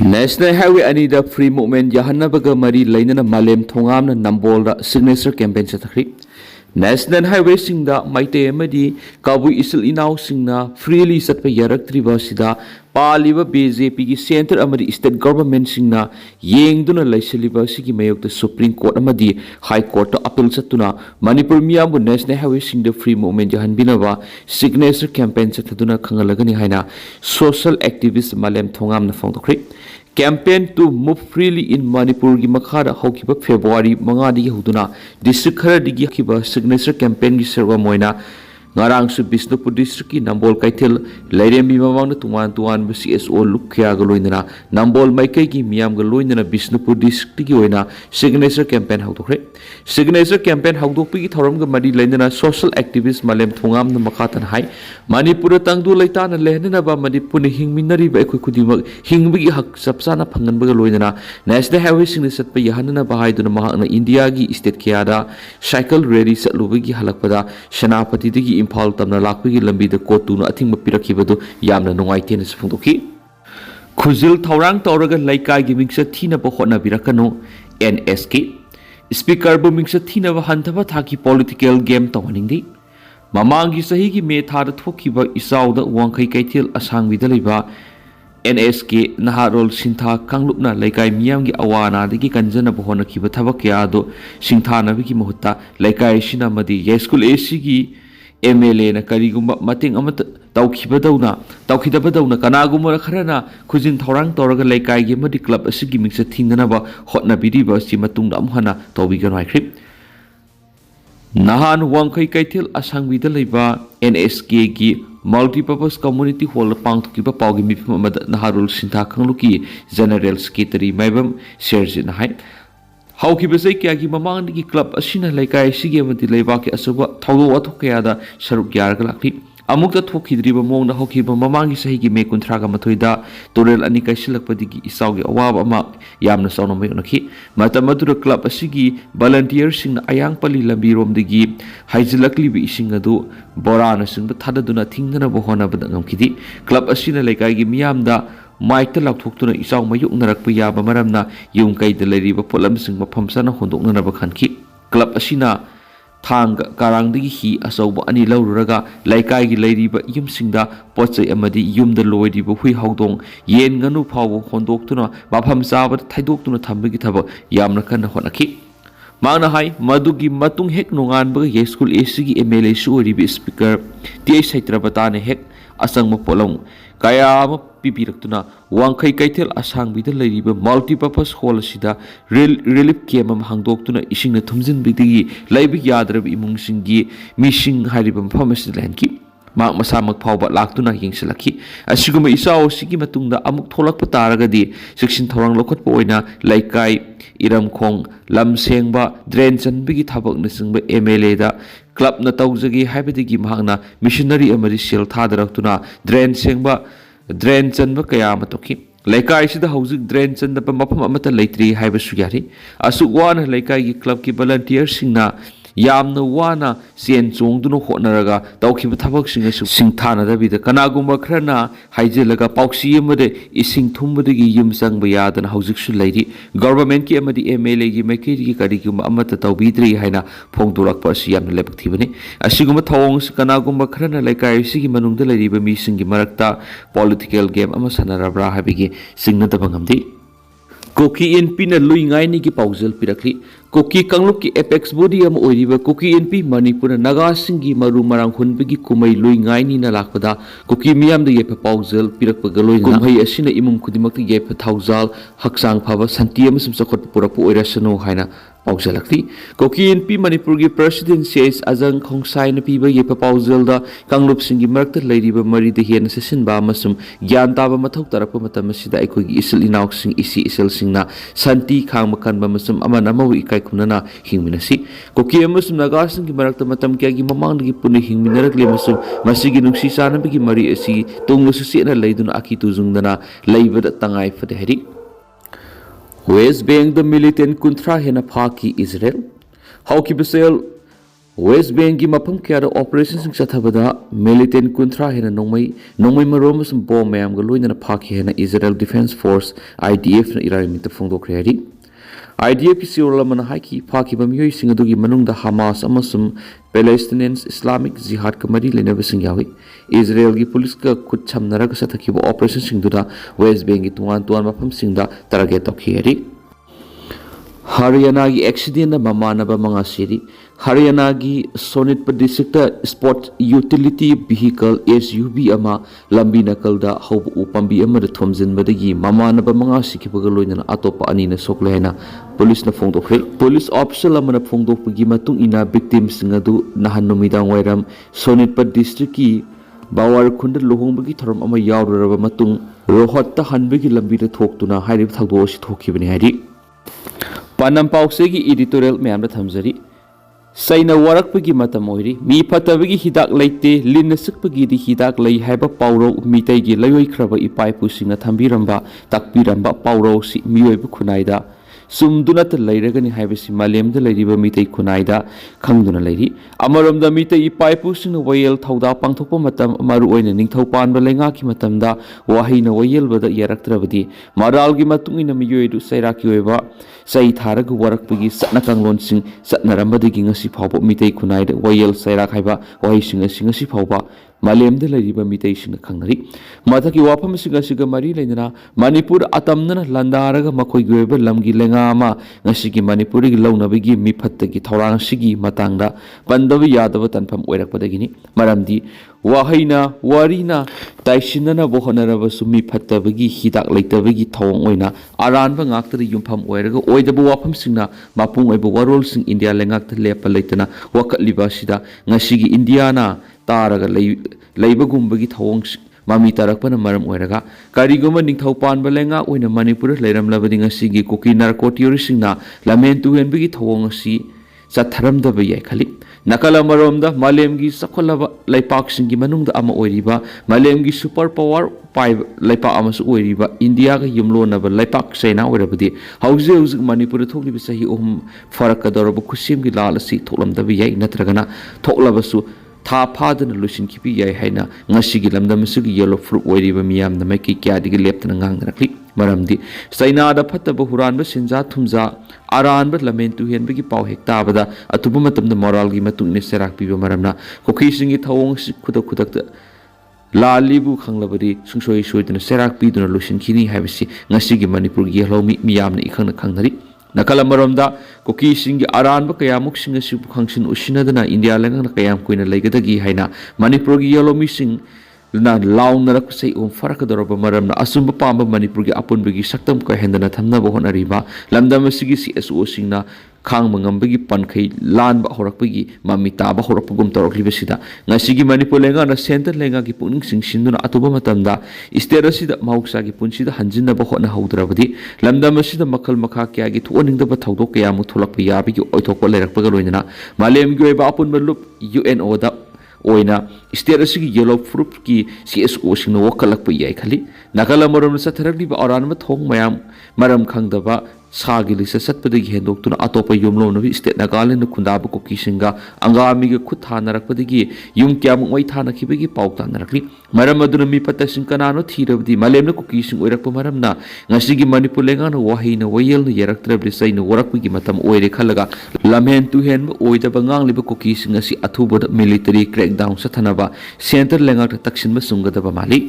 National Highway Anida Free Movement Yahannabaga Mari Lainana Malem Thongamna Nambolda Signature Campaign Chatakri National Highway Singda Maite Amadi Kabu Isil Inau Singna Freely Satpa Yarak Tribasida Paliba BJP ki Center Amadi State Government Singna Yengduna Laisaliba Siki Mayok the Supreme Court Amadi High Court to Appeal Satuna Manipur Miyabu National Highway Singda Free Movement Yahan Binava Signature Campaign Sataduna Kangalagani Haina Social Activist Malem Thongam Nafongkri Campaign to move freely in Manipur gi makhada haukiba February mangadi huduna district khara digi kiba signature campaign gi serwa moina ngarang su Bisnupur district ki Nambol Kaithil Lairembi mamang na tuan CSO lukya galoinana Nambol Maikai ki miyam galoinana Bisnupur district ki oina signature campaign haudokre signature campaign haudokpi ki thoram ga mari lainana social activist Malem Thongam na makhatan hai Manipur tangdu laitana lehnana ba Manipur ni hingminari ba ekoi kudimak hingbi hak sapsana phangan ba galoinana national highway sing satpa yahanana ba haiduna mahakna India gi state kyada cycle rally satlubi gi halakpada Senapati digi Impal tamna lakpigi lambi da kotuna athingma pirakibadu yamna nungaite na sifungdoki Khuzil Thaurang Tauraga Laikai gi mingsa thina ba hotna birakano NSK Speaker bu mingsa thina ba hantaba thaki political game tawaningdi Mamangi sahi gi me thada thokiba isauda wangkai kaithil asangwida leiba NSK Naharol Sintha Kanglupna Laikai Miyam gi awana digi kanjana ba hona kiba thabak ya do singthana bi gi mahutta Laikai sina madi Yeskul AC gi MLA na karigumba mating amat tawkhidabadawna kanagumma kharana khujin thorang toraga laikai gi madi club asigi mingsa thingana ba hotna biriba si matungda amhana tawbigan haikrip nahan wangkai kaithil asangwida leiba NSK gi multipurpose community hall pangthukiba pawgi mifim amada Naharul Sintha Khangluki general secretary maibam serjin hai Hauki besai kya ki mamang ki club asina laikai sige mati leiba ki asuba thawdo athok kya da saruk yar ga lakli amuk ta thokhidri ba mong na hoki ba mamang ki sahi ki me kunthra ga mathoida torel ani kai silakpadi ki isau gi awab ama yamna sawna mai nakhi matamadur club asigi volunteer sing ayang pali lambi rom digi haijilakli bi ising adu borana sing ba thadaduna thingna ba hona ba ngamkidi club asina laikai gi miyamda Maita Laktuna Isau Mayuk Narakpia Bamaramna Yung Kai de Lady Polam Sing Pamsana Hondok Narabakanki Club Asina Tang Karangdi Hi Asoba Ani Lauraga Laikai Lady Yum Singda Potse Amadi Yum the Lloyd Hui Haudong Yen Ganu Power Hondoktuna Bapam Sabat Taidokuna Tambigitaba Yamnakan Honaki Mana Hai Madugi Matung Hek Nongan Bug Yeskul Esigi MLA Suri Speaker Tia Saitrabatane Hek Asang Mapolong Kaya Pipiratuna Wangkai Kaitel Asang with the lady multipurpose hall sida relief came hangdoktuna ishing the Tumzin Bidi Labi Yadra Imung Singi Mishing Haribam Promised Lanki Mark Masamak Power Laktuna King Selaki Asiguma Isao Siki Matunda Amuk Tolak Pataragadi section Torang Lokot Boina Laikai Iram Kong Lam Sengba Drensan Bigi Tabak Nisingba MLA da Club Natauzagi Habitigi Mahana Missionary Americial Tadaraktuna Dren Sengba Dren Chan Kaya Matoki Laikai Sida Housing Dren Chan the Pamapa Mata Latri Hiba Sugari Asukwan Laikai Club Ki volunteer Singna Yamna Wana Sien Chong Duno Honaraga Tauki Tabak Sing Singtana Davida Kanaguma Krana Haijilaga Pauxi Made Ising Tumbadi Yum Sang Bayad and Housing Lady Government Ki Amadi MLA Gi Makiri Karigum Amata Taubidri Haina Pongdurak Persiam Leptivani Asiguma Tongs Kanaguma Krana Laikai Sigi Manung the Lady Bami Singi Marakta Political Game Amasanara Habigi Signata Bangamdi Koki in Pina Luingai Niki Pausel Pirakli Koki Kangluki Apex Body am Oriva Koki in P Manipura Naga Singi Maru Marang Hunbigi Kumai Luingai Nina Lakpada Koki Miam the Yepa Pausel Pirakpagaloy Kumai Asina Imum Kudimak Yepa Tauzal Haksang Pava Santiam Sakot Purapu Irasano Haina Pauselakti Koki in P Manipurgi President says Azang Kongsai Napiba Yepa Pauselda Kanglup Singi Markta Lady Mari the Hian Assassin Bamasum Yantaba Matok Tarapamamasida Ekogi Isil Inauxing Isi Isil Singna Santi Kangmakan Bamasum Amanamawi Kai Kunana Hingminasi Koki Amusum Nagasing Marakta Matam Kagi Mamang Puni Hingminarakli Masum Masigi Nuksi Sana Bigi Mari Asi Tungususi and Laidun Aki Tuzungdana Labor Tangai for the Hedi West Bank the militant Kuntra Hena Paki Israel Hauki Basel West Bank की मफम क्या operation चथबदा militant कुंथ्रा है नोंमई मरोम Baum ma'am लोनना फाखी है Israel defence force IDF इरानी फोंदोखरे IDF की सिरोल की फाखी मयोई हमास पैलेस्टीनियंस इस्लामिक जिहाद का मरी लेने इजराइल की पुलिस का खुद छमनरग सथखिब ऑपरेशन वेस्ट बैंक की तुआन तुआन मफम टारगेट तौखी हरियाणा की एक्सीडेंट ममानब मंगा सिरी हरियाणा की Sonitpur district sport utility vehicle SUV लंबी नकलदा हौब उपांबी थोमजिनबदगी ममानब मंगा सिखिबग लोइना अतोप अनीना सोकले हैना पुलिस न फोंदोखरे पुलिस ऑफिसर अमना फोंदोकपगी मतुंग इना विक्टिम सिंग अदु नहन नुमिदांग वैरम सोनितपुर डिस्ट्रिक्ट की बावर खुंड लुहोंबगी थरम अमा यावरब मतुंग रोहत हनबगी लंबी थोक्तुना हाइरिब थगदो सि थोखिबनि हाइरि पानम पाउसे की एडिटोरियल मैम थमजरी सैना वरकपगी मतम ओइरी मी फतबगी हिदाक लेते लिन सकपगी हिदाक लई हाइबा पाउरो मीतैगी लयोइख्रबा इपाइपुसिंग थंबिरंबा ताकपिरंबा पाउरो सि मियोइब खुनाइदा सुमदुनत लैरगनि हाइबसि मालेमद लैरिबा मितै खुनाइदा खंगदुना लैरि अमरमदा मितै इपाइपुसिंग वयल थौदा पांथोकपा मतम मरु ओइना निंगथौ पानबा लेंगाकी मतमदा वाहैना वयलबदा यारक्त्रबदि मरालगी मतुंगिना मियोइदु सैराकी ओइबा सै थारग वरकपगी Satna कांगलोनसिंग सत्नरंबदगी ngasi phawba mitei khunai da wayel sairak haiba wahising ngasi phawba malemda lariba mitei sing khangnari mathaki wafam singa siga mari leina manipur atamna landaraga makhoi goiba lamgi lenga ama ngasi gi manipur gi launabagi mifattagi thorang sigi matangda pandabi yadaba tanpham oirakpadagini maramdi wahaina warina taisinana bohonaraba sumi fattabagi hidak leitabagi thawng oina aranba ngaktari yumpham oiraga oidaba wafam singna mapung oiba warol sing india lengakta lepa leitana wakatliba sida ngasigi indiana taraga leibagumba thawng mami tarakpana maram oiraga kariguma ningthau panba lenga oina manipur leiramlabadi ngasigi koki narcotiorishingna lamen tuhenbagi thawng asi satharamdaba yai khali nakala maromda malemgi sakholaba laipaksingi manungda ama oiriba malemgi super power pai laipa amasu oiriba india ga yumlonaba laipak saina oirabadi hauze manipur thoklibi sahi farakadoraba khusimgi lalasi thoklamdaba yai natragana thoklabasu tha phadana lusin khipi yai haina ngasigi lamdamasugi yellow fruit oiriba miyam na mai ki kyadigi leptana ngangrakli maramdi saina da phattaba huranba sinja thumja aranba lamen tu henbagi pau hektabada atuba matamda moral gi matungni serak piba maramna kokhisingi thawong khudak lalibu khanglabadi sungsoi soiduna serak piduna lusin khini habisi ngasigi manipur gi hlomi miyamna ikhangna khangnari nakala maromda kokisingi aranba kayamuk singa sibu khangsin usinadana india lengana kayam kuina leigadagi haina manipur gi yolomi sing na launnarak sei farakadoroba maramna asumba pamba manipur gi apunbagi saktam ka hendana thamna bohonariba lamdam asigi CSO singna khang mangambagi pankhai lanba horakpagi mami taba horakpagum torokliba ngasigi manipur lenga na center lenga gi puning sing sinduna atuba matamda state asida mauksa gi punsida hanjinna ba hona haudrabadi lamdam asida makal makha kya gi thuoningda ba thawdok kya mu thulakpa yabi gi oithokko leirakpaga loinana malem gi oiba apunba lup UNO da oina state asigi yellow fruit ki CSO singna wakalakpa yai khali nakala marom satharagli ba oran ma thong mayam maram khangdaba sagi lisa satpadagi hendoktuna atopa yumlonabi state nagalena khundaba kokisinga angami ga khut thanarakpadagi yum kyamuk mai thanakibagi pauta narakli maram aduna mi patasing kanano thirabdi malemna kokising oirakpa maramna ngasigi manipur lengana wahina wayelna yaraktrabli saina warakpagi matam oire khalaga lamhen tu hen oidaba ngangliba kokising asi athuboda military crackdown sathanaba center lengak taksinba sungadaba mali